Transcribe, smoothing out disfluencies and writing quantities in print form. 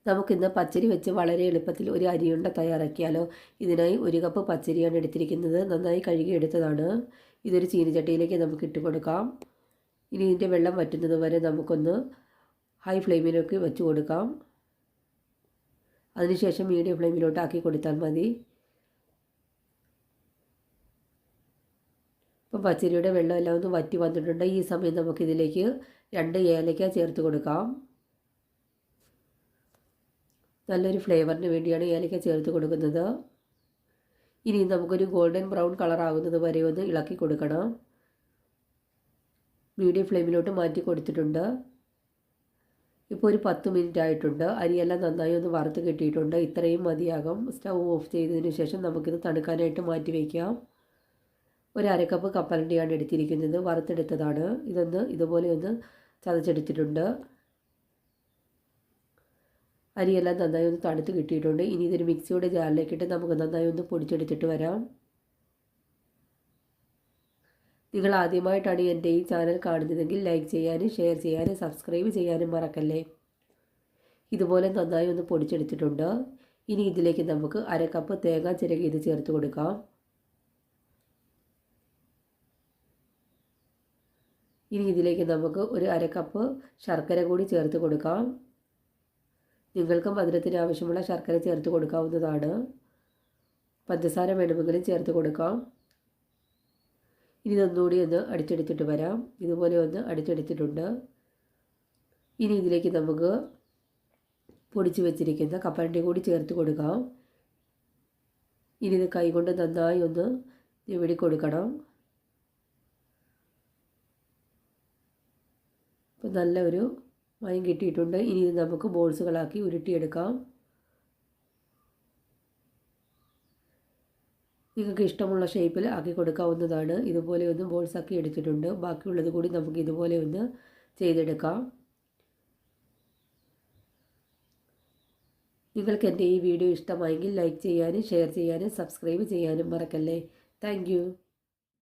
നമുക്കിന്ന് പച്ചരി വെച്ച് വളരെ എളുപ്പത്തിൽ ഒരു അരിയുണ്ട തയ്യാറാക്കിയാലോ. ഇതിനായി 1 കപ്പ് പച്ചരിയാണ് എടുത്തിരിക്കുന്നത്. നന്നായി കഴുകിയെടുത്തതാണ്. ഇതൊരു ചീനിച്ചട്ടിയിലേക്ക് നമുക്ക് ഇട്ട് കൊടുക്കാം. ഇനി ഇതിൻ്റെ വെള്ളം വറ്റുന്നത് വരെ നമുക്കൊന്ന് ഹൈ ഫ്ലെയിമിലേക്ക് വെച്ച് കൊടുക്കാം. അതിനുശേഷം മീഡിയം ഫ്ലെയിമിലോട്ട് ആക്കി കൊടുത്താൽ മതി. ഇപ്പം പച്ചരിയുടെ വെള്ളം എല്ലാം ഒന്ന് വറ്റി വന്നിട്ടുണ്ട്. ഈ സമയം നമുക്കിതിലേക്ക് 2 ഏലക്ക ചേർത്ത് കൊടുക്കാം. നല്ലൊരു ഫ്ലേവറിന് വേണ്ടിയാണ് ഏലക്ക ചേർത്ത് കൊടുക്കുന്നത്. ഇനി നമുക്കൊരു ഗോൾഡൻ ബ്രൗൺ കളർ ആകുന്നത് വരെ ഒന്ന് ഇളക്കി കൊടുക്കണം. മീഡിയം ഫ്ലെയിമിലോട്ട് മാറ്റി കൊടുത്തിട്ടുണ്ട്. ഇപ്പോൾ ഒരു 10 മിനിറ്റ് ആയിട്ടുണ്ട്. അരിയെല്ലാം നന്നായി ഒന്ന് വറുത്ത് കിട്ടിയിട്ടുണ്ട്. ഇത്രയും മതിയാകും. സ്റ്റൗ ഓഫ് ചെയ്തതിന് ശേഷം നമുക്കിത് തണുക്കാനായിട്ട് മാറ്റി വയ്ക്കാം. ഒരു 1/2 കപ്പ് കപ്പലണ്ടിയാണ് എടുത്തിരിക്കുന്നത്. വറുത്തെടുത്തതാണ്. ഇതുപോലെ ഒന്ന് ചതച്ചെടുത്തിട്ടുണ്ട്. അരിയെല്ലാം നന്നായി ഒന്ന് തണുത്ത് കിട്ടിയിട്ടുണ്ട്. ഇനി ഇതൊരു മിക്സിയുടെ ജാറിലേക്കിട്ട് നമുക്ക് നന്നായി ഒന്ന് പൊടിച്ചെടുത്തിട്ട് വരാം. നിങ്ങൾ ആദ്യമായിട്ടാണ് എൻ്റെ ഈ ചാനൽ കാണുന്നതെങ്കിൽ ലൈക്ക് ചെയ്യാനും ഷെയർ ചെയ്യാനും സബ്സ്ക്രൈബ് ചെയ്യാനും മറക്കല്ലേ. ഇതുപോലെ നന്നായി ഒന്ന് പൊടിച്ചെടുത്തിട്ടുണ്ട്. ഇനി ഇതിലേക്ക് നമുക്ക് 1/2 കപ്പ് തേങ്ങ ചിരകിയത് ചേർത്ത് കൊടുക്കാം. ഇനി ഇതിലേക്ക് നമുക്ക് ഒരു 1/2 കപ്പ് ശർക്കര കൂടി ചേർത്ത് കൊടുക്കാം. നിങ്ങൾക്ക് മധുരത്തിന് ആവശ്യമുള്ള ശർക്കര ചേർത്ത് കൊടുക്കാവുന്നതാണ്. പഞ്ചസാര വേണമെങ്കിലും ചേർത്ത് കൊടുക്കാം. ഇനി ഇതൊന്നുകൂടി ഒന്ന് അടിച്ചെടുത്തിട്ട് വരാം. ഇതുപോലെ ഒന്ന് അടിച്ചെടുത്തിട്ടുണ്ട്. ഇനി ഇതിലേക്ക് നമുക്ക് പൊടിച്ച് വെച്ചിരിക്കുന്ന കപ്പലണ്ടി കൂടി ചേർത്ത് കൊടുക്കാം. ഇനി ഇത് കൈകൊണ്ട് നന്നായി ഒന്ന് ഞെവിടി കൊടുക്കണം. അപ്പോൾ നല്ലൊരു മയം കിട്ടിയിട്ടുണ്ട്. ഇനി ഇത് നമുക്ക് ബോൾസുകളാക്കി ഉരുട്ടിയെടുക്കാം. നിങ്ങൾക്ക് ഇഷ്ടമുള്ള ഷേപ്പിൽ ആക്കി കൊടുക്കാവുന്നതാണ്. ഇതുപോലെ ഒന്ന് ബോൾസാക്കി എടുത്തിട്ടുണ്ട്. ബാക്കിയുള്ളത് കൂടി നമുക്ക് ഇതുപോലെ ഒന്ന് ചെയ്തെടുക്കാം. നിങ്ങൾക്ക് എൻ്റെ ഈ വീഡിയോ ഇഷ്ടമായെങ്കിൽ ലൈക്ക് ചെയ്യാനും ഷെയർ ചെയ്യാനും സബ്സ്ക്രൈബ് ചെയ്യാനും മറക്കല്ലേ. താങ്ക്